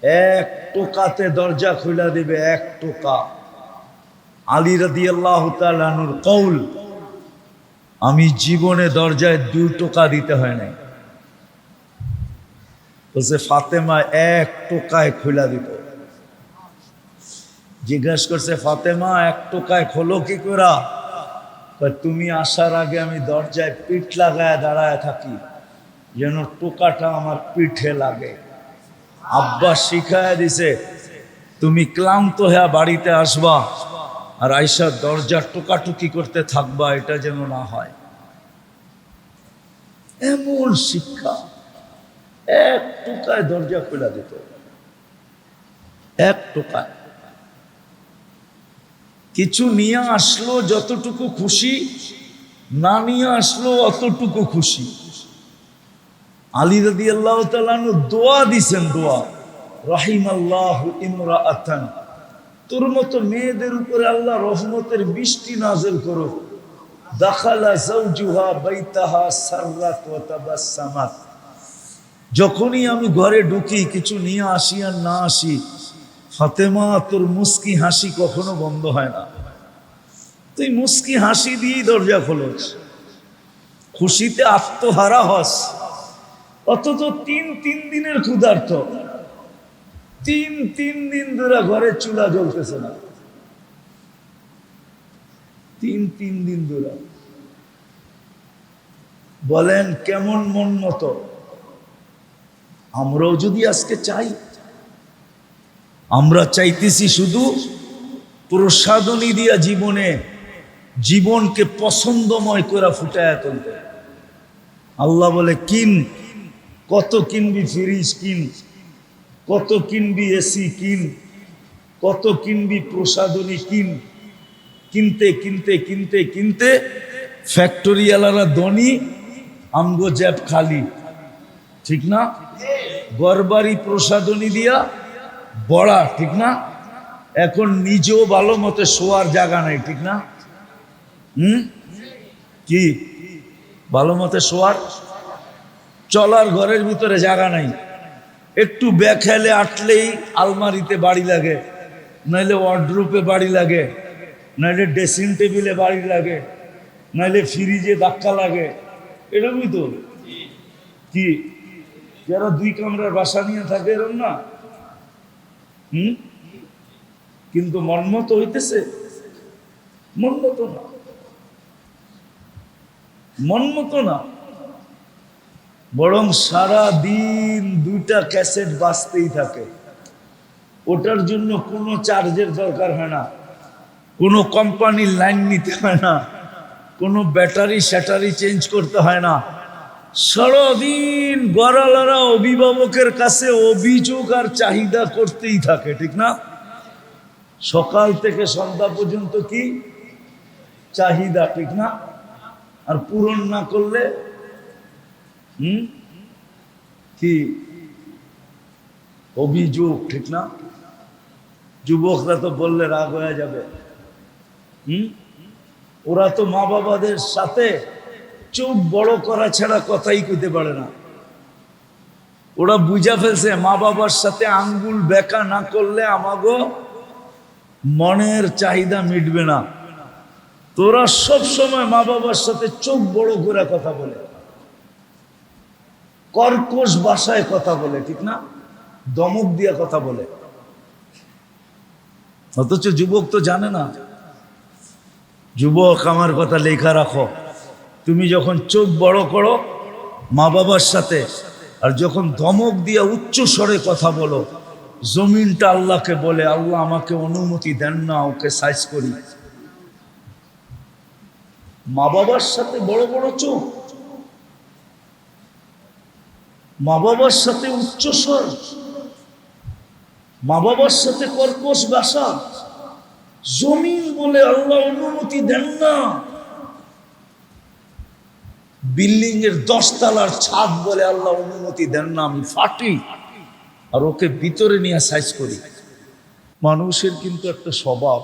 এক টোকাতে দরজা খুলে দিবে, এক টোকা। আলী রাদিয়াল্লাহু তাআলা আনহুর কওল, আমি জীবনে দরজায় 2 টোকা দিতে হয় নাই। বলছে ফাতেমা এক টোকায় খুলে দিত। জিজ্ঞেস করছে ফাতেমা এক টোকায় খোলো কি করে? তুমি আসার আগে আমি দরজায় পিঠ লাগায় দাঁড়ায় থাকি যেন টোকাটা আমার পিঠে লাগে। আব্বা শিখায় দিছে, তুমি ক্লান্ত হয়ে বাড়িতে আসবা আর আয়সা দরজার টোকাটুকি করতে থাকবা, এটা যেন না হয়। এমন শিক্ষা, এক টোকায় দরজা খুলে দিত, এক টোকায়। কিছু নিয়ে আসলো যতটুকু খুশি, না নিয়ে আসলো অতটুকু খুশি। আলী রাদিয়াল্লাহু তাআলা আনহু দোয়া দিছেন, দোয়া, রাহিমাল্লাহু ইমরাআতান, তোর মতো মেয়েদের উপরে আল্লাহ রহমতের বৃষ্টি নাযিল করো। দাখালা যাওজুহা বাইতাহা সাররাত ওয়া তাবাসসামাত, যখনই আমি ঘরে ঢুকি কিছু নিয়ে আসি আর না আসি, ফাতেমা তোর মুস্কি হাসি কখনো বন্ধ হয় না। তুই মুস্কি হাসি দিয়েই দরজা খোলস, খুশিতে আত্মহারা হস। অথচ 3 দিনের ক্ষুধার্ত, 3 দিন ধরে ঘরে চুলা জ্বলতেছে না, 3 দিন ধরে। বলেন কেমন মন মতো? আমরাও যদি আজকে চাই, আমরা চাইতেছি শুধু প্রসাদনী দিয়া জীবনকে পছন্দময় করে ফুটায় তুলতে। আল্লাহ বলে কিন, কত কিনবি ফ্রিজ কিন, কত কিনবি এসি কিন, কত কিনবি প্রসাদনী কিন। কিনতে কিনতে কিনতে কিনতে ফ্যাক্টরিওয়ালারা ধনী, আমগো জ্যাব খালি, ঠিক না? গড়বাড়ি প্রসাদনী দিয়া বড়া, ঠিক না? এখন নিজেও ভালো মতো শোয়ার জায়গা নাই, ঠিক না? কি ভালো মতো শোয়ার, চলার ঘরের ভিতরে জায়গা নাই। একটু বেখেলে আটলেই আলমারিতে বাড়ি লাগে, নাইলে ওয়ার্ডরোবে বাড়ি লাগে, নাইলে ড্রেসিং টেবিলে বাড়ি লাগে, নাইলে ফ্রিজে ধাক্কা লাগে। এরকমই তো। কি যারা 2 কামরার বাসা নিয়ে থাকে এরকম না? কিন্তু মনমতো হইতেছে? মনমতো না, মনমতো না। বরং সারা দিন 2টা ক্যাসেট বাজতেই থাকে। ওটার জন্য কোনো চার্জের দরকার হয় না, কোনো কোম্পানির লাইন নিতে হয় না, কোনো ব্যাটারি স্যাটারি চেঞ্জ করতে হয় না। সারাদিন গড়ালারা অভিভাবকের কাছে অভিযোগ আর চাহিদা করতেই থাকে, ঠিক না? সকাল থেকে সন্ধ্যা পর্যন্ত কি চাহিদা, ঠিক না? আর পূরণ না করলে কি অভিযোগ, ঠিক না? যুবকরা তো বললে রাগ হয়ে যাবে। ওরা তো মা বাবাদের সাথে চোখ বড় করা ছাড়া কথাই কইতে পারে না। ওরা বুঝা ফেলছে মা বাবার সাথে আঙ্গুল বেঁকা না করলে আমাগো মনের চাহিদা মিটবে না। তোরা সব সময় মা বাবার সাথে চোখ বড় করে কথা বলে, কর্কশ ভাষায় কথা বলে, ঠিক না? দমক দিয়া কথা বলে। অথচ যুবক তো জানে না। যুবক, আমার কথা লেখা রাখো, তুমি যখন চোখ বড় করো মা বাবার সাথে, আর যখন ধমক দিয়া উচ্চ স্বরে কথা বলো, জমিনটা আল্লাহকে বলে আল্লাহ আমাকে অনুমতি দেন না ওকে সাইজ করি। মা বাবার সাথে বড় বড় চোখ, মা বাবার সাথে উচ্চ স্বর, মা বাবার সাথে কর্কশ ভাষা, জমিন বলে আল্লাহ অনুমতি দেন না। বিল্ডিং এর 10 তলার ছাদ বলে আল্লাহ অনুমতি দেন না, আমি ফাটি আর ওকে ভিতরে নিয়ে সাইজ করি। মানুষের কিন্তু একটা স্বভাব,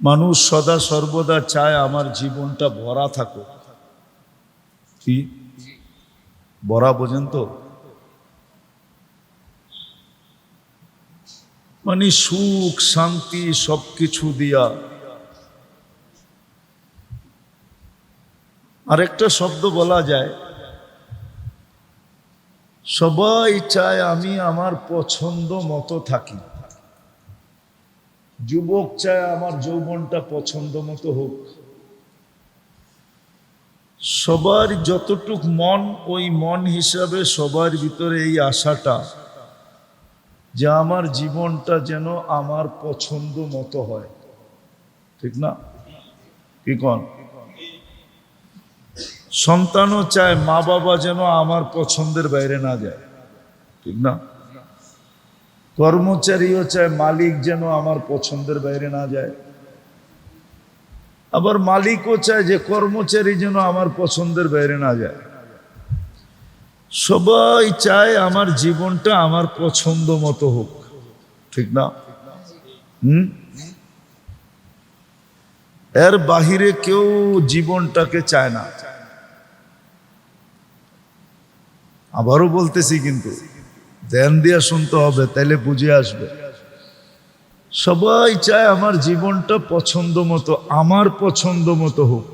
মানুষ সদা সর্বদা চায় আমার জীবনটা ভরা থাকুক। কি বড়া বোঝেন তো? মানে সুখ শান্তি সবকিছু দিয়া। আরেকটা শব্দ বলা যায়, সবাই চায় আমি আমার পছন্দ মতো থাকি। যুবক চায় আমার যৌবনটা পছন্দ মতো হোক। সবার যতটুক মন, ওই মন হিসাবে সবার ভিতরে এই আশাটা যে আমার জীবনটা যেন আমার পছন্দ মতো হয়, ঠিক না? কি কন? সন্তানও চায় মা বাবা যেন আমার পছন্দের বাইরে না যায়, ঠিক না? কর্মচারীও চায় মালিক যেন আমার পছন্দের বাইরে না যায়। আবার মালিকও চায় যে কর্মচারী যেন আমার পছন্দের বাইরে না যায়। সবাই চায় আমার জীবনটা আমার পছন্দ মতো হোক, ঠিক না? এর বাহিরে কেউ জীবনটাকে চায় না। আবারও বলতেছি, কিন্তু ধ্যান দিয়া শুনতে হবে, তাইলে বুঝে আসবে। সবাই চায় আমার জীবনটা পছন্দ মতো, আমার পছন্দ মতো হোক।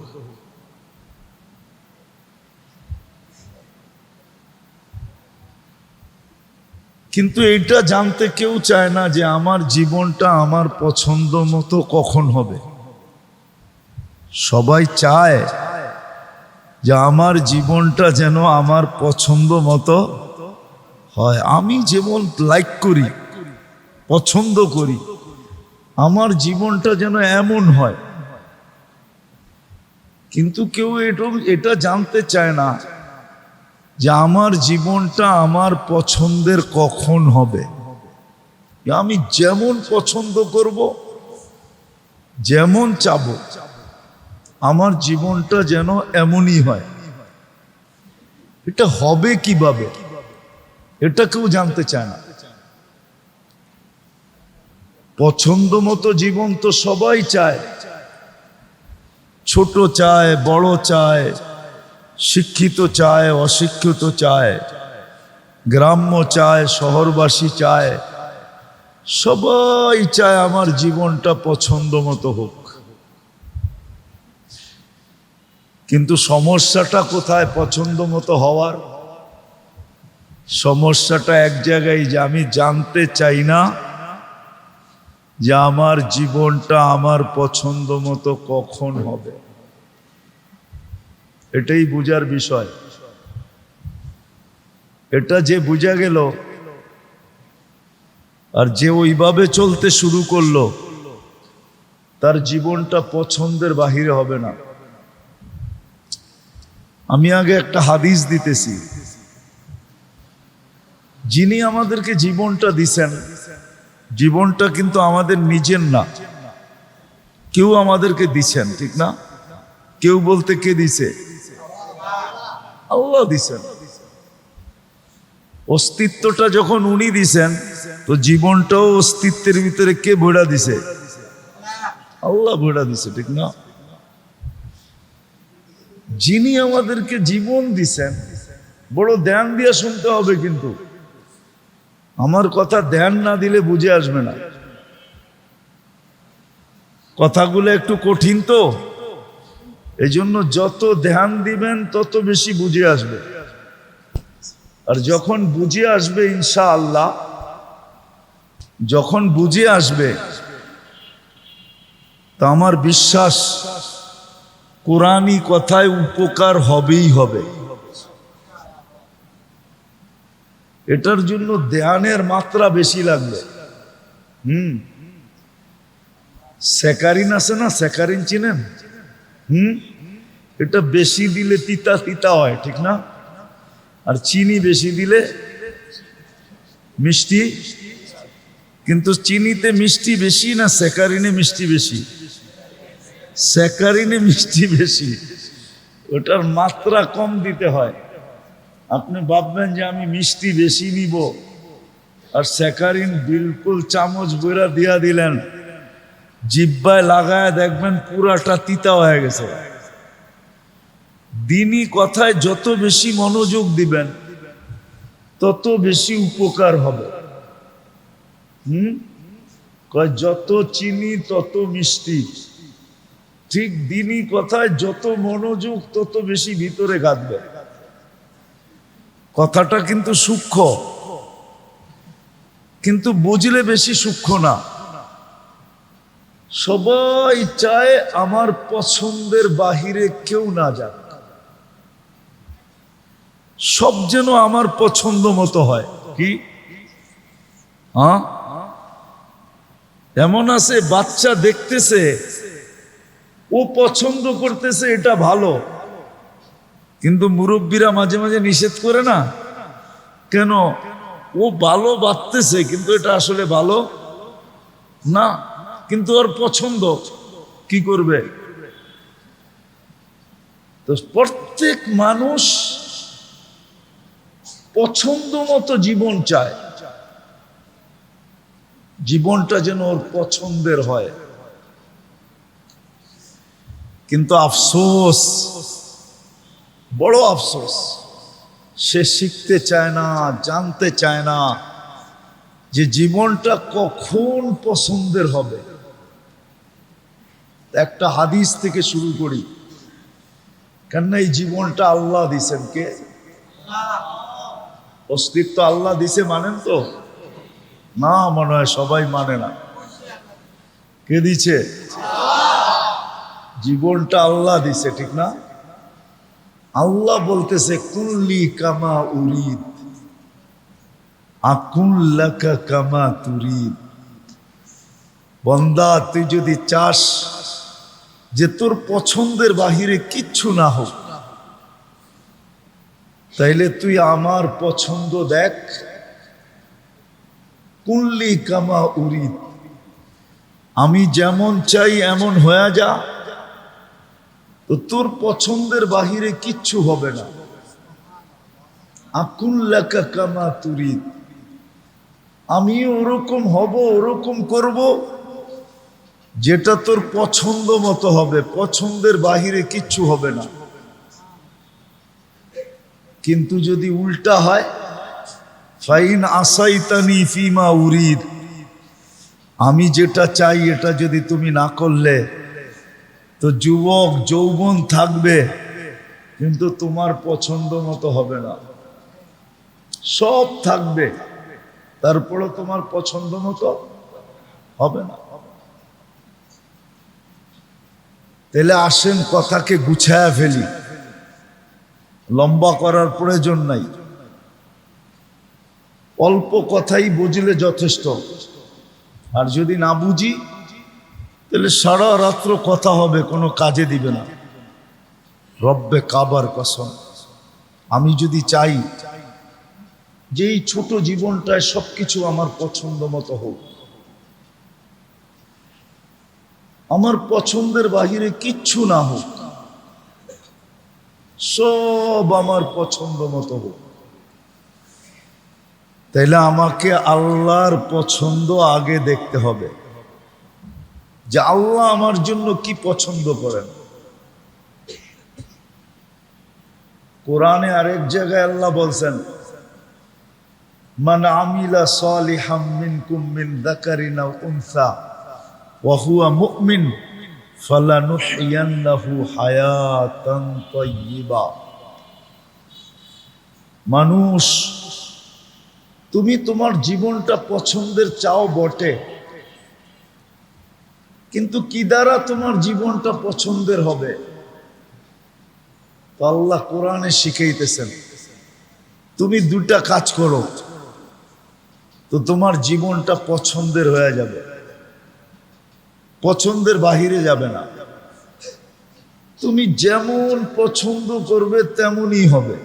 কিন্তু এটা জানতে কেউ চায় না যে আমার জীবনটা আমার পছন্দ মতো কখন হবে। সবাই চায় যে আমার জীবনটা যেন আমার পছন্দ মতো হয়। আমি যেমন লাইক করি, পছন্দ করি, আমার জীবনটা যেন এমন হয়। কিন্তু কেউ এটা জানতে চায় না যে আমার জীবনটা আমার পছন্দের কখন হবে। আমি যেমন পছন্দ করব, যেমন চাবো, আমার জীবনটা যেন এমনই হয়। এটা হবে কিভাবে, এটা কেউ জানতে চায় না। পছন্দ মতো জীবন তো সবাই চায়। ছোট চায়, বড় চায়, শিক্ষিত চায়, অশিক্ষিত চায়, গ্রাম্য চায়, শহরবাসী চায়। সবাই চায় আমার জীবনটা পছন্দ মতো হোক। কিন্তু সমস্যাটা কোথায় পছন্দ মতো হওয়ার? সমস্যাটা এক জায়গায়, যে আমি জানতে চাই না যে আমার জীবনটা আমার পছন্দ মতো কখন হবে। এটাই বুঝার বিষয়। এটা যে বুঝা গেল আর যে ওইভাবে চলতে শুরু করলো, তার জীবনটা পছন্দের বাহিরে হবে না। আমি আগে একটা হাদিস দিতেছি। যিনি আমাদেরকে জীবনটা দিছেন, জীবনটা কিন্তু আমাদের নিজের না, কেউ আমাদেরকে দিছেন, ঠিক না? কেউ বলতে কে দিছে? আল্লাহ দিছেন। অস্তিত্বটা যখন উনি দিছেন, তো জীবনটাও অস্তিত্বের ভিতরে কে ভরা দিছে? আল্লাহ ভরা দিছে, ঠিক না? যিনি আমাদেরকে জীবন দিছেন, বড় ধ্যান দিয়ে শুনতে হবে। কিন্তু আমার কথা ধ্যান না দিলে বুঝে আসবে না। কথাগুলো একটু কঠিন তো, এই জন্য যত ধ্যান দিবেন তত বেশি বুঝে আসবে। আর যখন বুঝে আসবে ইনশাআল্লাহ, যখন বুঝে আসবে, তা আমার বিশ্বাস কোরআনী কথায় উপকার হবেই হবে। এটার জন্য ধ্যানের মাত্রা বেশি লাগবে। স্যাকারিন আছে না, স্যাকারিন চিনেন? এটা বেশি দিলে তিতা তিতা হয়, ঠিক না? আর চিনি বেশি দিলে মিষ্টি। কিন্তু চিনিতে মিষ্টি বেশি না স্যাকারিনে মিষ্টি বেশি? স্যাকারিনে মিষ্টি বেশি, ওটার মাত্রা কম দিতে হয়। আপনি ভাববেন যে আমি মিষ্টি বেশি নিব, আর স্যাকারিন বিলকুল চামচ বইরা দিয়া দিলেন, জিহ্বায় লাগায় দেখবেন পুরাটা তিতা হয়ে গেছে। দিনই কথায় যত বেশি মনোযোগ দিবেন তত বেশি উপকার হবে। কয় যত চিনি তত মিষ্টি, ঠিক দিনই কথায় যত মনোযোগ তত বেশি ভিতরে গাঁথবে। কথাটা কিন্তু সূক্ষ্ম, কিন্তু বুঝলে বেশি সূক্ষ্ম না। সবাই চায় আমার পছন্দের বাহিরে কেউ না যাক, সব যেন আমার পছন্দ মতো হয়। কি এমন আছে বাচ্চা দেখতেছে, ও পছন্দ করতেছে এটা ভালো, কিন্তু মুরব্বীরা মাঝে মাঝে নিষেধ করে না কেন? ও ভালো বাঁচতেছে কিন্তু এটা আসলে ভালো না, কিন্তু ওর পছন্দ, কি করবে? তো প্রত্যেক মানুষ পছন্দ মতো জীবন চায়, জীবনটা যেন ওর পছন্দের হয়। কিন্তু আফসোস, বড় আফসোস, সে শিখতে চায় না, জানতে চায় না যে জীবনটা কখন পছন্দের হবে। একটা হাদিস থেকে শুরু করি, কেননা এই জীবনটা আল্লাহ দিছেন। কে? অস্তিত্ব আল্লাহ দিছে, মানেন তো? না, মনে হয় সবাই মানে না। কে দিছে? জীবনটা আল্লাহ দিছে, ঠিক না? আল্লাহ বলতেছে কুল্লি কামা উরিদ আকুল্লাকা কামা তুরিদ। বান্দা, তুই যদি চাস যে তোর পছন্দের বাহিরে কিচ্ছু না হোক, তাইলে তুই আমার পছন্দ দেখ। কুল্লি কামা উরিদ, আমি যেমন চাই এমন হয়ে যা, তো তোর পছন্দের বাহিরে কিচ্ছু হবে না। আকুল্লাকা কামা তুরিদ, আমি ওরকম হব, ওরকম করব যেটা তোর পছন্দ মতো হবে, পছন্দের বাহিরে কিচ্ছু হবে না। কিন্তু যদি উল্টা হয়, ফাইন আসাইতানি ফিমা উরিদ, আমি যেটা চাই এটা যদি তুমি না করলে, তো যুবক যৌবন থাকবে কিন্তু তোমার পছন্দ মতো হবে না। সব থাকবে, তারপরে তোমার পছন্দ মতো হবে না। তাহলে আসেন কথাকে গুছায়া ফেলি, লম্বা করার প্রয়োজন নাই। অল্প কথাই বুঝলে যথেষ্ট, আর যদি না বুঝি তাহলে সারা রাত্র কথা হবে, কোনো কাজে দিবে না। রব্বে কাবার কসম, আমি যদি চাই যে এই ছোট জীবনটায় সবকিছু আমার পছন্দ মতো হোক, আমার পছন্দের বাহিরে কিচ্ছু না হোক, সব আমার পছন্দ মতো হোক, তাইলে আমাকে আল্লাহর পছন্দ আগে দেখতে হবে, যে আল্লাহ আমার জন্য কি পছন্দ করেন। কোরআনে আরেক জায়গায় আল্লাহ বলছেন, মান আমিলা সালিহাম মিনকুম মিন যাকারিন আও উনসা ওয়া হুয়া মুমিন ফালানুহইয়ান্নাহু হায়াতান তাইয়্যিবা। মানুষ, তুমি তোমার জীবনটা পছন্দের চাও বটে, কিন্তু কি দ্বারা তোমার জীবনটা পছন্দের হবে? তো আল্লাহ কোরআনে শিখাইতেছেন, তুমি দুটা কাজ করো, তো তোমার জীবনটা পছন্দের হয়ে যাবে, পছন্দের বাহিরে যাবে না। তুমি যেমন পছন্দ করবে তেমনই হবে।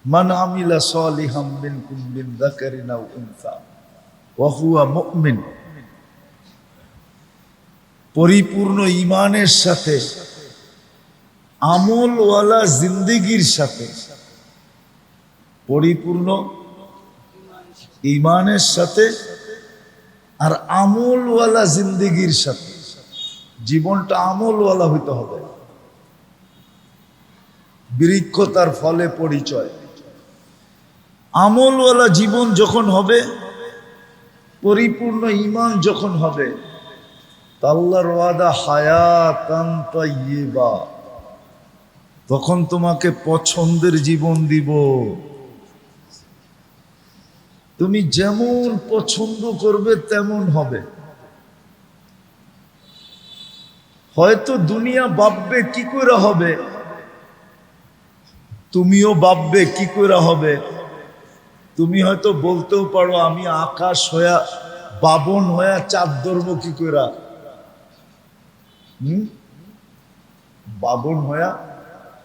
মান আমিলা সালিহাম মিনকুম মিন যাকারিন আও উনসা ওয়া হুয়া মুমিন, পরিপূর্ণ ঈমানের সাথে, আমলওয়ালা জিন্দেগির সাথে, পরিপূর্ণ ঈমানের সাথে আর আমলওয়ালা জিন্দেগির সাথে, জীবনটা আমলওয়ালা হইতে হবে। বৃক্ষ তার ফলে পরিচয়। আমলওয়ালা জীবন যখন হবে, পরিপূর্ণ ঈমান যখন হবে, আল্লাহর ওয়াদা হায়াতান তাইয়্যিবা, তখন তোমাকে পছন্দের জীবন দিব। তুমি যেমন পছন্দ করবে তেমন হবে। হয়তো দুনিয়া ভাববে কি করে হবে, তুমিও ভাববে কি করে হবে। তুমি হয়তো বলতেও পারো আমি আকাশ হইয়া বাবন হইয়া চাঁদ ধরবো কি করে। বাবন হইয়া,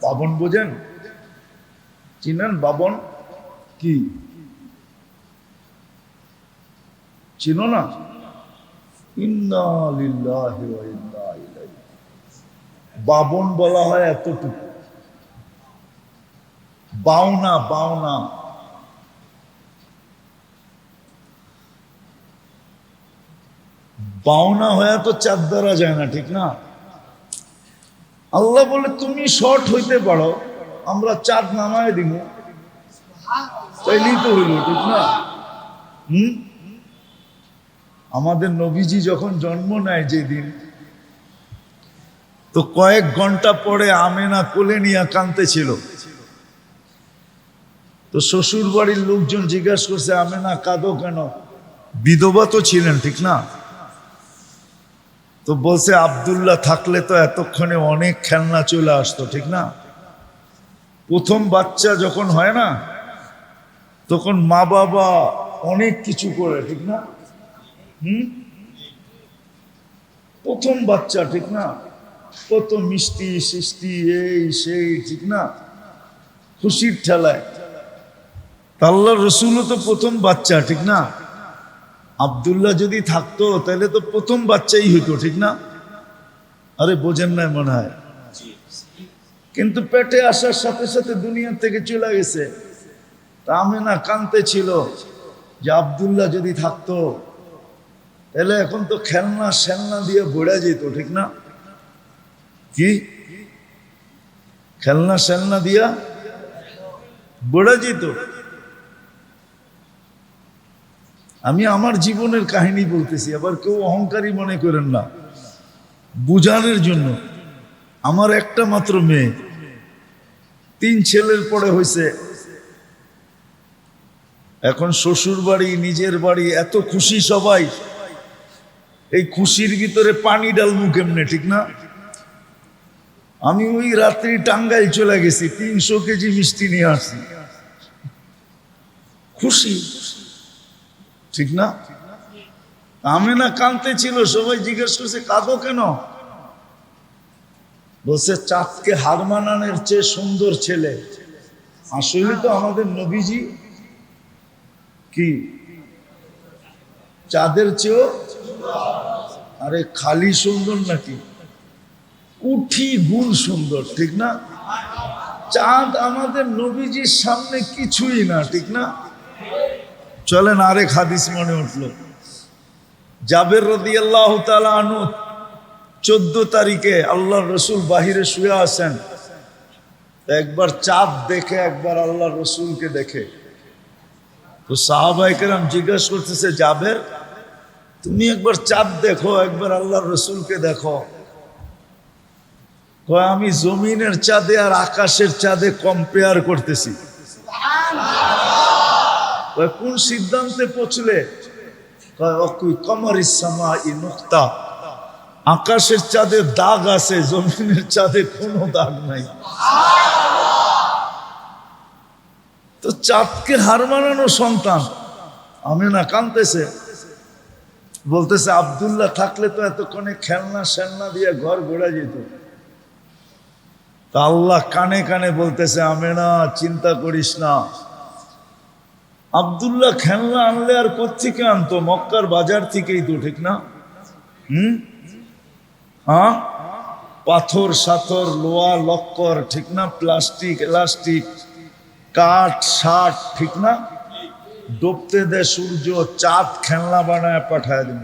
বাবন বোঝেন, চিনেন বাবন কি? চিনো না? ইন্না লিল্লাহি ওয়া ইন্না ইলাইহি। বাবন বলা হয় এতটুকু, বাওনা, বাওনা। বাওনা হয়ে তো চাঁদ ধরা যায় না, ঠিক না? আল্লাহ বলে তুমি শর্ট হইতে পারো, আমরা চাঁদ নামায় দিব, তাইলেই তো হইল, ঠিক না? আমাদের নবীজি যখন জন্ম নেয় যেদিন, তো কয়েক ঘন্টা পরে আমেনা কোলে নিয়ে কাঁদতেছিল। তো শ্বশুর বাড়ির লোকজন জিজ্ঞাসা করছে আমেনা কাঁদো কেন? বিধবা তো ছিলেন, ঠিক না? তো বলছে আব্দুল্লাহ থাকলে তো এতক্ষণে অনেক খেলনা চলে আসতো, ঠিক না? প্রথম বাচ্চা যখন হয় না, তখন মা বাবা অনেক কিছু করে, ঠিক না? প্রথম বাচ্চা, ঠিক না? কত মিষ্টি সৃষ্টি, এই সেই, ঠিক না? খুশির ঠেলায়। আল্লাহর রাসূলও তো প্রথম বাচ্চা, ঠিক না? আব্দুল্লাহ যদি থাকতো তাহলে তো প্রথম বাচ্চাই হইতো, ঠিক না? আরে বোঝেন না মনে হয়। কিন্তু পেটে আসার সাথে সাথে দুনিয়া থেকে চলে গেছে। তা আমেনা কাঁদতে ছিল যে আব্দুল্লাহ যদি থাকতো তাহলে এখন তো খেলনা সেলনা দিয়ে ভরে যেত, ঠিক না? কি খেলনা সেলনা দিয়া ভরে যেত। আমি আমার জীবনের কাহিনী বলতেছি, আবার কেউ অহংকারী মনে করেন না, বুঝানোর জন্য। আমার একটা মাত্র মেয়ে, 3 ছেলের পরে হয়েছে। এখন শ্বশুর বাড়ি, নিজের বাড়ি, এত খুশি সবাই। এই খুশির ভিতরে পানি ডালমু কেমনে, ঠিক না? আমি ওই রাত্রি টাঙ্গাইল চলে গেছি, 300 কেজি মিষ্টি নিয়ে আসছি। খুশি, ঠিক না? আমেনা কাঁদতে ছিল, সবাই জিজ্ঞেস করছে কাঁদো কেন? বলছে চাঁদকে হার মানানোর চেয়ে সুন্দর ছেলে। আসলে তো আমাদের নবীজি কি চাঁদের চেয়েও, আরে খালি সুন্দর নাকি, কোটি গুণ সুন্দর, ঠিক না? চাঁদ আমাদের নবীজির সামনে কিছুই না, ঠিক না? চলেন আরেক হাদিস মনে উঠলো। জাবের রাদিয়াল্লাহু তাআলা আনহু 14 তারিখে আল্লাহর রাসূল বাহিরে শুয়ে আছেন। একবার চাঁদ দেখে, একবার আল্লাহর রাসূলকে দেখে। তো সাহাবায়ে কেরাম জিজ্ঞাসা করতেছে জাবের, তুমি একবার চাঁদ দেখো, একবার আল্লাহর রাসূলকে দেখো। কয় আমি জমিনের চাঁদে আর আকাশের চাঁদে কম্পেয়ার করতেছি। কোন সিদ্ধান্তে পৌঁছলে? কমরিস সামাই নুকতা, আকাশের চাঁদে দাগ আছে, জমিনের চাঁদে কোনো দাগ নাই। তো চাঁদকে হার মানানো সন্তান আমেনা কাঁদতেছে, বলতেছে আব্দুল্লাহ থাকলে তো এতক্ষণে খেলনা সেলনা দিয়ে ঘর ঘোরা যেত। তা আল্লাহ কানে কানে বলতেছে আমেনা চিন্তা করিস না, আব্দুল্লাহ খেলনা আনলে আর কোত্থেকে আনতো? মক্কার বাজার থেকেই তো, ঠিক না? হ্যাঁ, পাথর সাথর, লোহা লক্কর, ঠিক না? প্লাস্টিক এলাস্টিক, কাঠ শাট, ঠিক না? ডুবতে দে সূর্য, চাঁদ খেলনা বানায় পাঠায় দিন।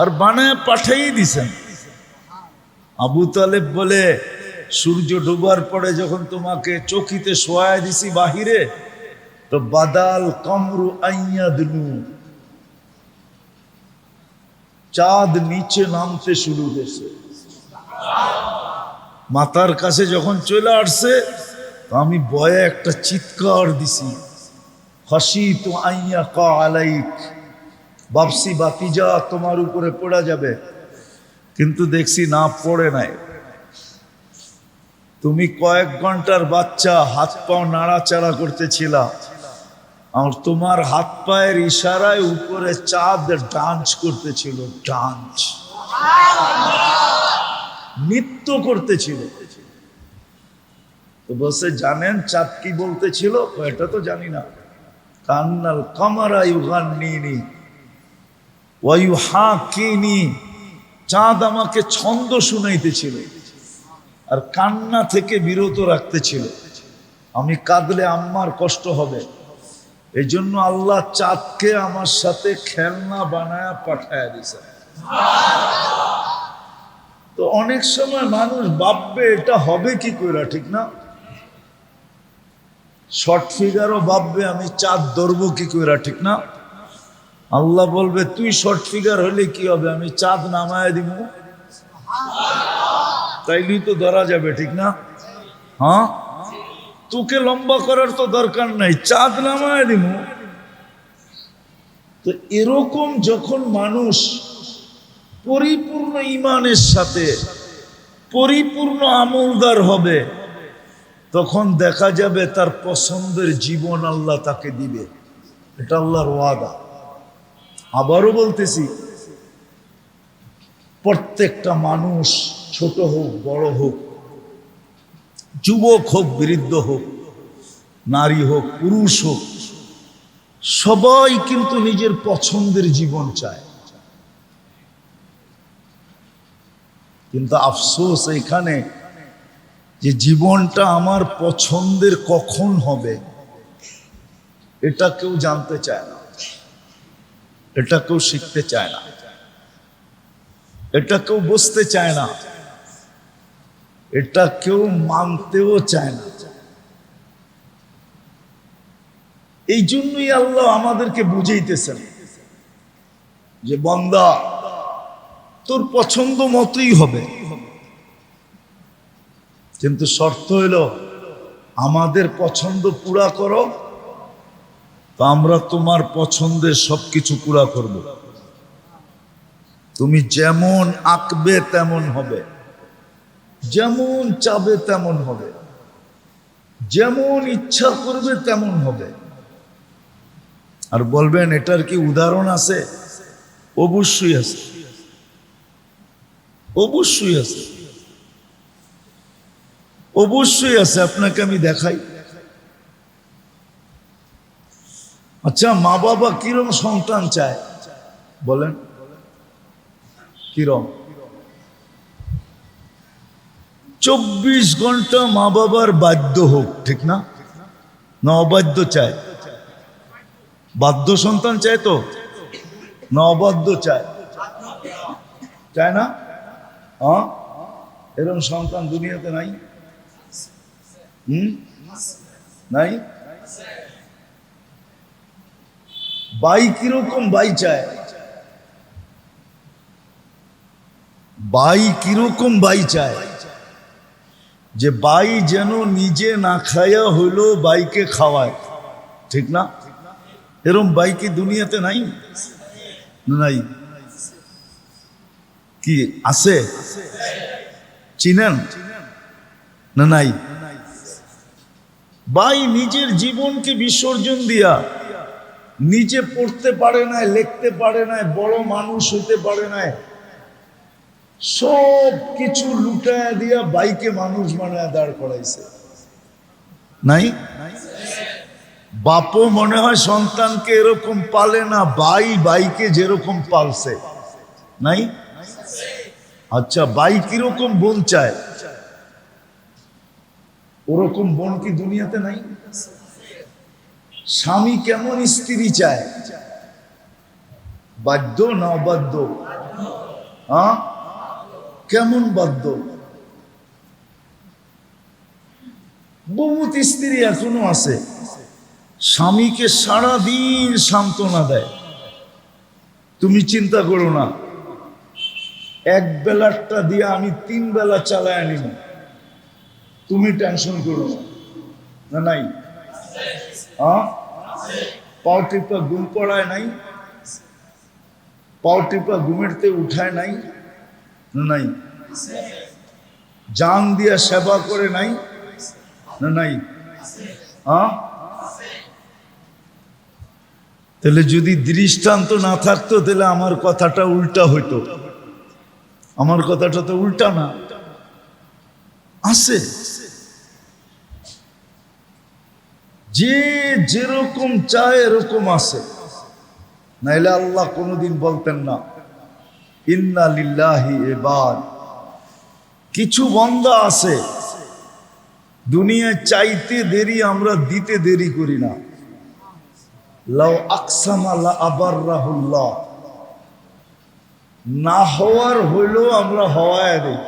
আর বানায় পাঠাই দিছেন। আবু তালেব বলে সূর্য ডুবার পরে যখন তোমাকে চকিতে শোয়ায় দিছি বাহিরে, তো বাদাল কামরু আইয়াদনু, চাঁদ নিচে নামতে শুরু করছে। মাথার কাছে যখন চলে আসছে, তো আমি ভয়ে একটা চিৎকার দিছি, খাশিতু আইয়াকা আলাইক, ভাবছি বাতিজা তোমার উপরে পড়া যাবে, কিন্তু দেখছি না, পড়ে নাই। তুমি কয়েক ঘন্টার বাচ্চা, হাত পাও নাড়াচাড়া করতেছিলা, আর তোমার হাত পায়ের ইশারায় উপরে চাঁদ ডান্স করতেছিল, ডান্স, নৃত্য করতেছিল। তো বসে জানেন চাঁদ কি বলতেছিল? এটা তো জানি না। কান্নাল কামারা ইউগান্নিনি ওয়া ইউহাকিনি, চাঁদ আমাকে ছন্দ শুনাইতেছিল আর কান্না থেকে বিরত রাখতেছিল। আমি কাঁদলে আম্মার কষ্ট হবে, এই জন্য আল্লাহ চাঁদকে আমার সাথে খেলনা বানায়া পাঠায়া দিছে। তো অনেক সময় মানুষ ভাববে এটা হবে কি করে, ঠিক না? শর্ট ফিগারও ভাববে আমি চাঁদ ধরবো কি করে, ঠিক না? আল্লাহ বলবে তুই শর্ট ফিগার হলে কি হবে, আমি চাঁদ নামায় দিব, তাইলেই তো ধরা যাবে, ঠিক না? হ্যাঁ, তোকে লম্বা করার তো দরকার নাই, চাঁদ নামায় দিব। তো এরকম যখন মানুষ পরিপূর্ণ ঈমানের সাথে পরিপূর্ণ আমলদার হবে, তখন দেখা যাবে তার পছন্দের জীবন আল্লাহ তাকে দিবে। এটা আল্লাহর ওয়াদা। আবারও বলতেছি, প্রত্যেকটা মানুষ, ছোট হোক বড় হোক, যুবক হোক বৃদ্ধ হোক, নারী হোক পুরুষ হোক, সবাই কিন্তু নিজের পছন্দের জীবন চায়। কিন্তু আফসোস এখানে যে জীবনটা আমার পছন্দের কখন হবে এটা কেউ জানতে চায় না, এটা কেউ শিখতে চায় না, এটা কেউ বুঝতে চায় না, এটা কেউ মানতেও চায় না। এই জন্যই আল্লাহ আমাদেরকে বুঝাইতেছেন যে বান্দা তোর পছন্দ মতোই হবে, কিন্তু শর্ত হইল আমাদের পছন্দ পুরা করো, তো আমরা তোমার পছন্দের সবকিছু পুরা করব। তুমি যেমন আঁকবে তেমন হবে, যেমন চাবে তেমন হবে, যেমন ইচ্ছা করবে তেমন হবে। আর বলবেন এটার কি উদাহরণ আছে? অবশ্যই আছে, অবশ্যই আছে, অবশ্যই আছে। আপনাকে আমি দেখাই। আচ্ছা, মা বাবা কিরম সন্তান চায় বলেন? কিরম? 24 ঘন্টা মা বাবার বাধ্য হোক, ঠিক না? না অবাধ্য চায়? বাধ্য সন্তান চায় তো, না অবাধ্য চায়? চায় না? হ্যাঁ, এরকম সন্তান দুনিয়াতে নাই? নাই? ভাই কিরকম ভাই চায়? ভাই কিরকম ভাই চায়? যে ভাই যেন নিজে না খায়া হইলো ভাইকে খাওয়ায়, ঠিক না? এরকম ভাই কি দুনিয়াতে নাই? নাই? কি আছে? চিনেন না? নাই? ভাই নিজের জীবনকে বিসর্জন দিয়া, নিজে পড়তে পারে না, লিখতে পারে না, বড় মানুষ হতে পারে না, সব কিছু লুটায়া দিয়া ভাইকে মানুষ বানায় দাঁড় করাইছে। নাই? বাপও মনে হয় সন্তানকে এরকম পালে না, ভাই ভাইকে যেরকম পালছে। নাই? আচ্ছা, ভাই কিরকম বোন চায়? ওরকম বোন কি দুনিয়াতে নাই? স্বামী কেমন স্ত্রী চায়? বাধ্য না অবাধ্য? হ্যাঁ, কেমন বাধ্য? বহুত স্ত্রী এখনো আছে স্বামীকে সারাদিন সান্ত্বনা দেয়, তুমি চিন্তা করো না, এক বেলারটা দিয়ে আমি 3 বেলা চালায় নিব, তুমি টেনশন করো না। না নাই? হ্যাঁ, পাও টিপা ঘুম পড়ায় নাই, পাও টিপা ঘুমেরতে উঠায় নাই, না নাই? জান দিয়া সেবা করে নাই, না নাই? হ্যাঁ, তাহলে যদি দৃষ্টান্ত না থাকতো তাহলে আমার কথাটা উল্টা হইতো। আমার কথাটা তো উল্টা না, আছে। যে যেরকম চায় এরকম আছে, নাইলে আল্লাহ কোনোদিন বলতেন না ইন্না লিল্লাহি ইবাদ। কিছু বান্দা আছে দুনিয়ায় চাইতে দেরি, আমরা দিতে দেরি করি না। লাউ আকসামা লা আবাররাহুল্লাহ, না হওয়ার হইলো আমরা হওয়ায় দেই,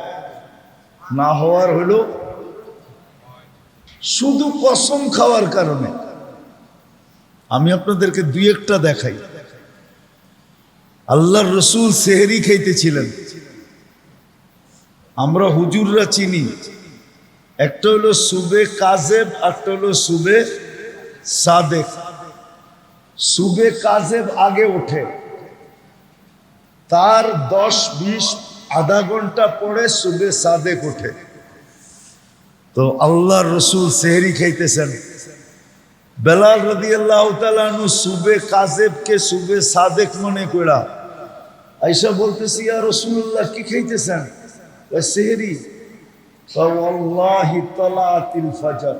না হওয়ার হইলো শুধু কসম খাওয়ার কারণে। আমি আপনাদেরকে 2-1টা দেখাই। আল্লাহর রসুল সেহরি খাইতেছিলেন, আমরা হুজুররা চিনি, একটা হলো সুবে কাজেব, একটা হলো সুবে সাদেক। সুবে কাজেব আগে ওঠে, তার 10-20 আধা ঘন্টা পরে সুবে সাদেক ওঠে। তো আল্লাহর রসুল সেহরি খাইতেছেন, বেলাল রাদিয়াল্লাহু তাআলা আনহু সুবে কাজেবকে সুবে সাদেক মনে কইরা আয়েশা বলতেছি, ইয়া রাসূলুল্লাহ কি খাইতেছেন? সেহরি। ওয়াল্লাহি তালাতিল ফাজর,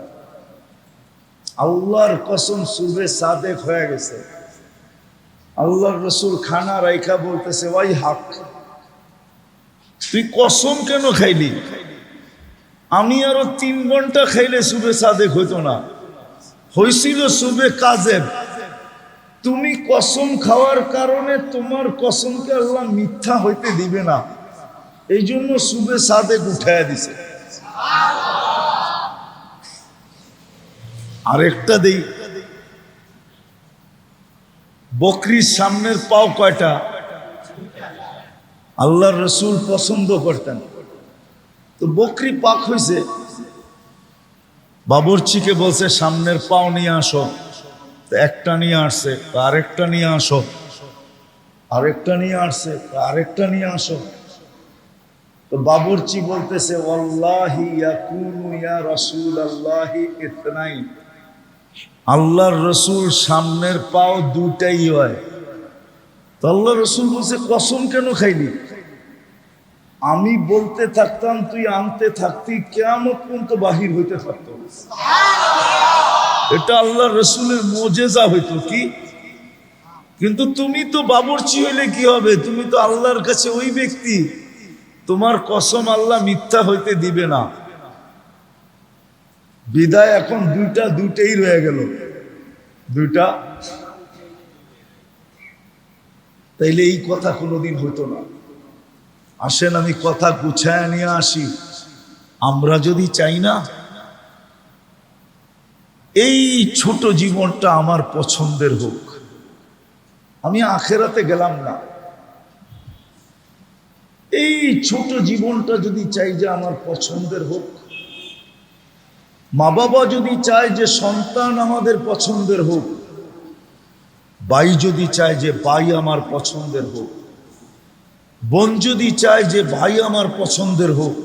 আল্লাহর কসম সুবে সাদেক হয়ে গেছে। আল্লাহর রসুল খানা রাইখা বলতেছে, ওয়াই হাক, তুই কসম কেন খাইলি? আমি আরো 3 ঘন্টা খাইলে সুবে সাদেক হইতো না, হয়েছিল সুবে কাজেব। তুমি কসম খাওয়ার কারণে তোমার কসমকে আল্লাহ মিথ্যা হইতে দিবে না, এই জন্য সুবে সাদেক উঠাইয়া দিছে। আরেকটা দেই, বকরির সামনের পাও কয়টা? আল্লাহর রসুল পছন্দ করতেন। তো বকরি পাক হয়েছে, বাবুর্চিকে বলছে সামনের পাও নিয়ে আসো, তো একটা নিয়ে আসছে, আরেকটা নিয়ে আসো, আরেকটা নিয়ে আসছে, আরেকটা নিয়ে আসো। তো বাবুর্চি বলতেছে, ওয়াল্লাহি ইয়াকুনু ইয়া রাসূলুল্লাহি ইতনাইন, আল্লাহর রসুল সামনের পাও 2টাই হয়। তো আল্লাহ রসুল বলছে, কসম কেন খাইলি? আমি বলতে থাকতাম, তুই আনতে থাকতি, কিয়ামত পর্যন্ত বাহির হইতে থাকত। এটা আল্লাহ রসুলের মুজিজা হইতো কি? কিন্তু তুমি তো বাবুর্চি হইলে কি হবে? তুমি তো আল্লাহর কাছে ওই ব্যক্তি, তোমার কসম আল্লাহ মিথ্যা হইতে দিবে না। বিদায় এখন 2টাই রয়ে গেল, 2টা। তাইলে এই কথা কোনোদিন হইতো না। আসেন আমি কথা গুছায় নিয়ে আসি। আমরা যদি চাই না এই ছোট জীবনটা আমার পছন্দের হোক, আমি আখেরাতে গেলাম না, এই ছোট জীবনটা যদি চাই যে আমার পছন্দের হোক, মা বাবা যদি চায় যে সন্তান আমাদের পছন্দের হোক, ভাই যদি চায় যে ভাই আমার পছন্দের হোক, বোন যদি চায় যে ভাই আমার পছন্দের হোক,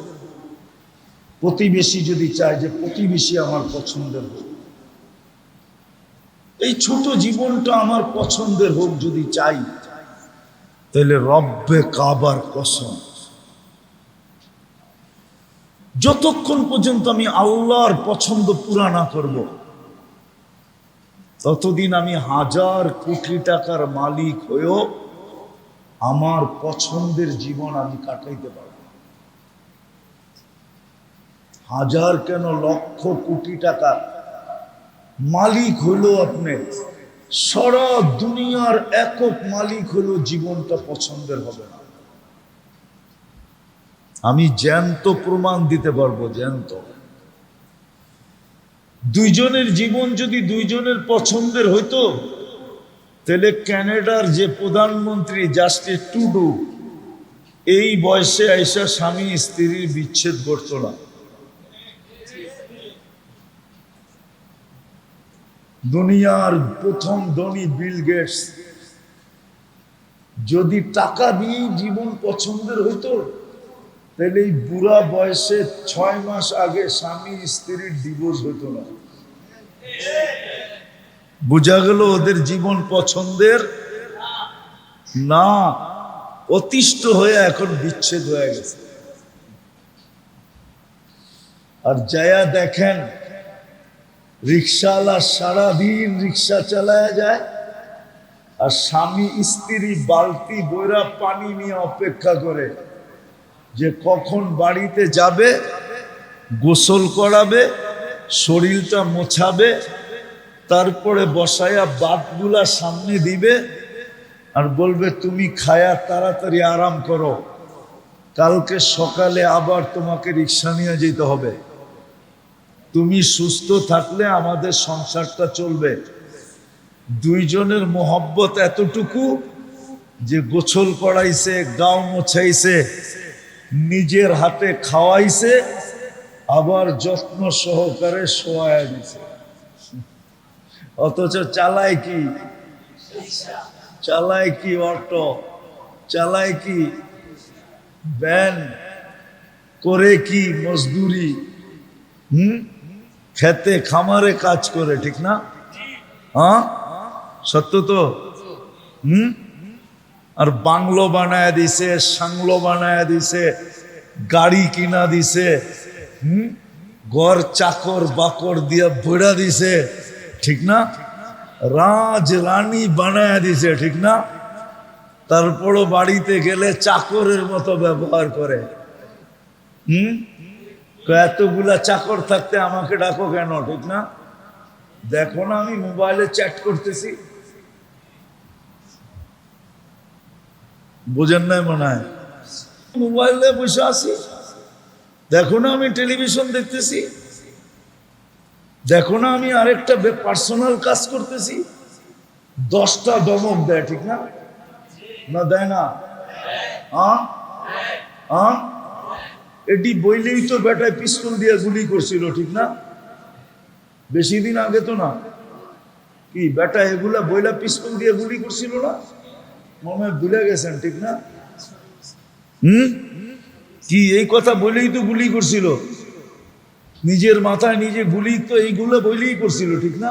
প্রতিবেশী যদি চায় যে প্রতিবেশী আমার পছন্দের হোক, এই ছোট জীবনটা আমার পছন্দের হোক যদি চাই, তাহলে রব্বে কাবার কসম, যতক্ষণ পর্যন্ত আমি আল্লাহর পছন্দ পুরা না করব, ততদিন আমি 1000 কোটি টাকার মালিক হয়েও আমার পছন্দের জীবন আমি কাটাইতে পারব। 1000 কেন, লক্ষ কোটি টাকা মালিক হলো আপনি, সারা দুনিয়ার একক মালিক হলো, জীবনটা পছন্দের হবে না। আমি জ্যান্ত প্রমাণ দিতে পারবো, জ্যান্ত। দুইজনের জীবন যদি দুইজনের পছন্দের হইতো, তাহলে কানাডার যে প্রধানমন্ত্রী জাস্টিন ট্রুডো এই বয়সে আইসা স্বামী স্ত্রীর বিচ্ছেদ করতো না। দুনিয়ার প্রথম ধনী বিল গেটস যদি টাকা দিয়ে জীবন পছন্দের হইতো, তাহলে এই বুড়া বয়সে 6 মাস আগে স্বামী স্ত্রীর ডিভোর্স হইতো না। বোঝা গেল ওদের জীবন পছন্দের না, অতিষ্ঠ হয়ে এখন বিচ্ছেদ হয়ে গেছে। আর যায়া দেখেন রিক্সাওয়ালা সারাদিন রিক্সা চালায়া যায়, আর স্বামী স্ত্রী বালতি বইরা পানি নিয়ে অপেক্ষা করে যে কখন বাড়িতে যাবে, গোসল করাবে, শরীরটা মোছাবে, তারপরে বসায়া বাতগুলা সামনে দিবে আর বলবে তুমি খায়া তাড়াতাড়ি আরাম করো, কালকে সকালে আবার তোমাকে রিক্সা নিয়ে যেতে হবে, তুমি সুস্থ থাকলে আমাদের সংসারটা চলবে। দুইজনের মোহব্বত এতটুকু যে গোসল করাইছে, গাও মোছাইছে, নিজের হাতে খাওয়াইছে, আবার যত্ন সহকারে শোয়ায় দিছে। অথচ চালায় কি? চালায় কি অটো, চালায় কি ভ্যান, করে কি মজদুরি, খেতে খামারে কাজ করে, ঠিক না? হ্যাঁ, সত্য তো। আর বাংলো বানায় দিছে, সাংলো বানায় দিছে, গাড়ি কিনা দিছে, ঘর চাকর বাকর দিয়া ভরা দিছে, ঠিক না? রাজ রানী বানায় দিছে, ঠিক না? তারপরও বাড়িতে গেলে চাকরের মতো ব্যবহার করে। এতগুলা চাকর থাকতে আমাকে ডাকো কেন, ঠিক না? দেখো না আমি মোবাইলে চ্যাট করতেছি, বোঝেন নাই মনে হয়? মোবাইলে বসে আছি, দেখো না আমি টেলিভিশন দেখতেছি, দেখো না আমি আরেকটা পার্সোনাল কাজ করতেছি। 10টা দমক দেয়, ঠিক না? না দেয় না? এটি বইলেই তো বেটায় পিস্তল দিয়ে গুলি করছিল, ঠিক না? বেশি দিন আগে তো না, কি বেটা এগুলা বইলা পিস্তল দিয়ে গুলি করছিল না? মনে হয় ভুলে গেছেন, ঠিক না? কি এই কথা বলেই তো গুলি করছিল, নিজের মাথায় নিজে গুলি তো এইগুলো বইলেই করছিল, ঠিক না?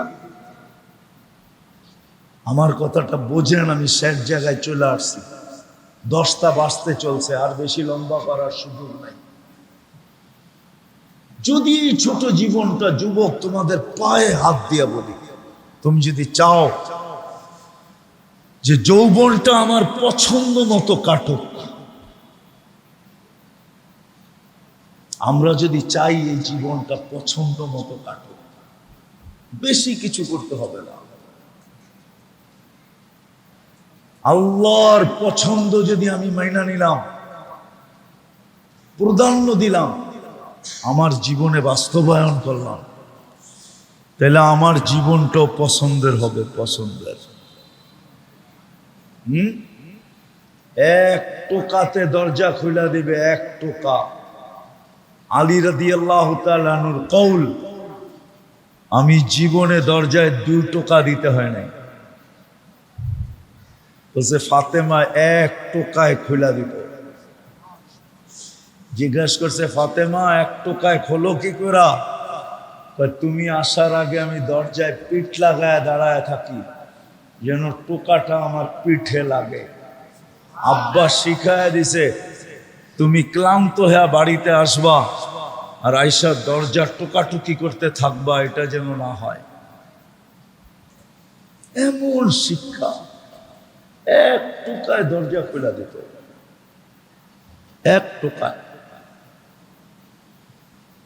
আমার কথাটা বোঝেন, আমি শেষ জায়গায় চলে আসছি। 10টা বাজতে চলছে, আর বেশি লম্বা করার সুযোগ নাই। যদি এই ছোট জীবনটা, যুবক, তোমাদের পায়ে হাত দিয়ে বলি, তুমি যদি চাও যে যৌবনটা আমার পছন্দ মতো কাটুক, আমরা যদি চাই এই জীবনটা পছন্দ মতো কাটুক, বেশি কিছু করতে হবে না। আল্লাহর পছন্দ যদি আমি মাইনা নিলাম, প্রাধান্য দিলাম, আমার জীবনে বাস্তবায়ন করলাম, তাহলে আমার জীবনটাও পছন্দের হবে, পছন্দের। এক টোকাতে দরজা খুলে দিবে, এক টোকা। আলী রাদিয়াল্লাহু তাআলা আনহুর কওল, আমি জীবনে দরজায় 2 টোকা দিতে হয় নাই। বলছে ফাতেমা এক টোকায় খুলে দিত। জিজ্ঞাসা করছে ফাতেমা এক টোকায় খোলো কি করে? তুমি আসার আগে আমি দরজায় পিঠ লাগায় দাঁড়ায় থাকি, যেন টোকাটা আমার পিঠে লাগে। আব্বা শিখায় দিছে, তুমি ক্লান্ত হয়ে বাড়িতে আসবা আর আয়সা দরজা টোকাটুকি করতে থাকবা, এটা যেন না হয়। এমন শিক্ষা, এক টোকায় দরজা খুলে দিত, এক টোকায়।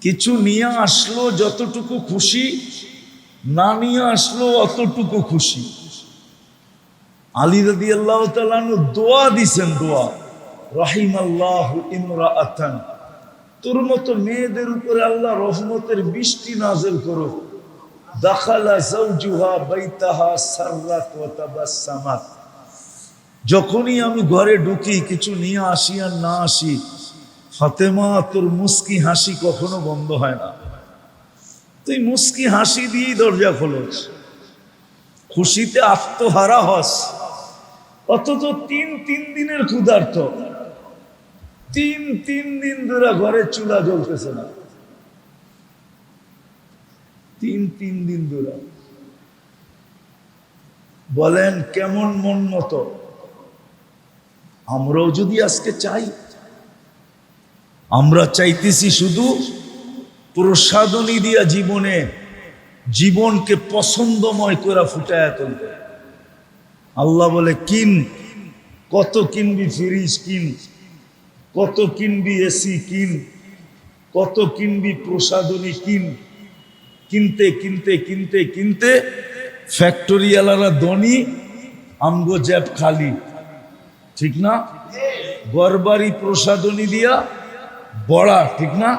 কিছু নিয়ে আসলো যতটুকু খুশি, না নিয়ে আসলো অতটুকু খুশি। আলী রাদিয়াল্লাহু তাআলা আনহু দোয়া দিছেন, দোয়া, রাহিমাল্লাহু ইমরাআতান, তোর মতো মেয়েদের উপরে আল্লাহ রহমতের বৃষ্টি নাযিল করো, দাখালা যাওজুহা বাইতাহা সাররাত ওয়া তাবাসসামাত। যখনই আমি ঘরে ঢুকি, কিছু নিয়ে আসি আর না আসি, ফাতেমা তোর মুস্কি হাসি কখনো বন্ধ হয় না। তুই মুস্কি হাসি দিয়েই দরজা খোলস, খুশিতে আত্মহারা হস। অথচ তিন দিনের ক্ষুধার্ত, তিন দিন ধরে ঘরে চুলা জ্বলতেছে না। তিন দিন ধরে বলেন কেমন মন মতো? আমরাও যদি আজকে চাই, আমরা চাইতেছি শুধু প্রসাদনী দিয়া জীবনকে পছন্দময় করে ফুটায় তুলতে। আল্লাহ বলে কিন, কত কিনবি ফ্রিজ কিন, কত কিনবি এসি কিন, কত কিনবি প্রসাদনী কিন। কিনতে কিনতে কিনতে কিনতে ফ্যাক্টরিওয়ালারা ধনী, আমগো জ্যাব খালি, ঠিক না? গড়বাড়ি প্রসাদনী দিয়া বড়া, ঠিক না?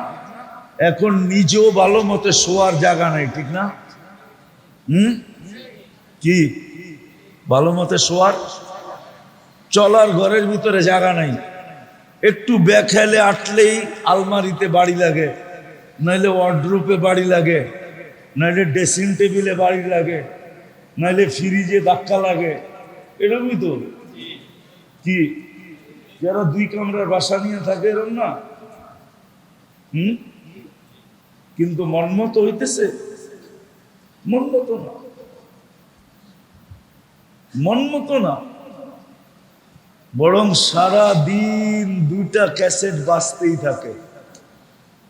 এখন নিজেও ভালো মতো শোয়ার জায়গা নাই, ঠিক না? কি ভালো মতো শোয়ার, চলার ঘরের ভিতরে জায়গা নাই। একটু বেখেলে আটলেই আলমারিতে বাড়ি লাগে, নাইলে ওয়ার্ডরোবে বাড়ি লাগে, নাইলে ড্রেসিং টেবিলে বাড়ি লাগে, নাইলে ফ্রিজে ধাক্কা লাগে। এরকমই তো। কি যারা 2 কামরার বাসা নিয়ে থাকে এরকম না? কিন্তু মনমত হইতেছে? মনমত না, মনমত না। বরং সারা দিন 2টা ক্যাসেট বাজতেই থাকে।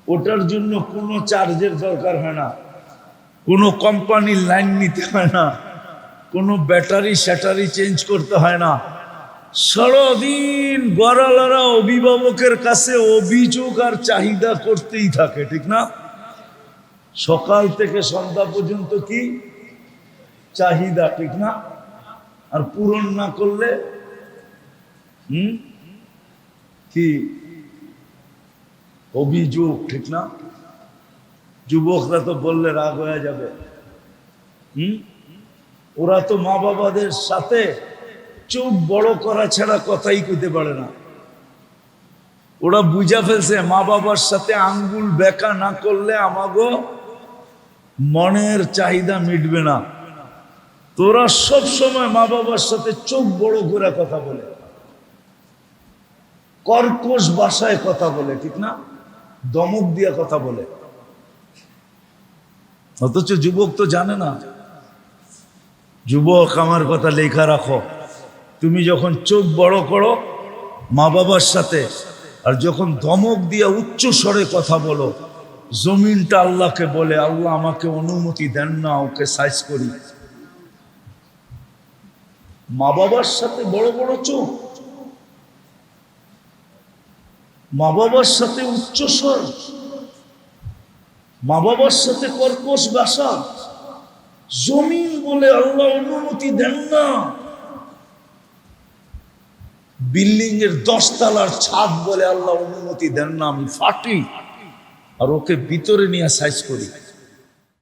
ওটার জন্য কোনো চার্জের দরকার হয় না, কোনো কোম্পানির লাইন নিতে হয় না, কোনো ব্যাটারি স্যাটারি চেঞ্জ করতে হয় না। সারাদিন গড়ালারা অভিভাবকের কাছে অভিযোগ আর চাহিদা করতেই থাকে, ঠিক না? সকাল থেকে সন্ধ্যা পর্যন্ত কি চাহিদা, ঠিক না? আর পূরণ না করলে কি অভিযোগ, ঠিক না? যুবকরা তো বললে রাগ হয়ে যাবে। ওরা তো মা বাবাদের সাথে চোখ বড় করা ছাড়া কথাই কইতে পারে না। ওরা বুঝা ফেলছে মা বাবার সাথে আঙ্গুল বেঁকা না করলে আমাগো মনের চাহিদা মিটবে না। তোরা সব সময় মা বাবার সাথে চোখ বড় করে কথা বলে, কর্কশ ভাষায় কথা বলে, ঠিক না? দমক দিয়ে কথা বলে। অথচ যুবক তো জানে না। যুবক, আমার কথা লেখা রাখো, তুমি যখন চোখ বড় করো মা বাবার সাথে, আর যখন ধমক দিয়ে উচ্চ স্বরে কথা বলো, জমিনটা আল্লাহকে বলে আল্লাহ আমাকে অনুমতি দেন না ওকে সাইজ করি। মা বাবার সাথে বড় বড় চোখ, মা বাবার সাথে উচ্চ স্বর, মা বাবার সাথে কর্কশ ভাষা, জমিন বলে আল্লাহ অনুমতি দেন না। বিল্ডিং এর 10 তলার ছাদ বলে আল্লাহ অনুমতি দেন না, আমি ফাটি আর ওকে ভিতরে নিয়ে সাইজ করি।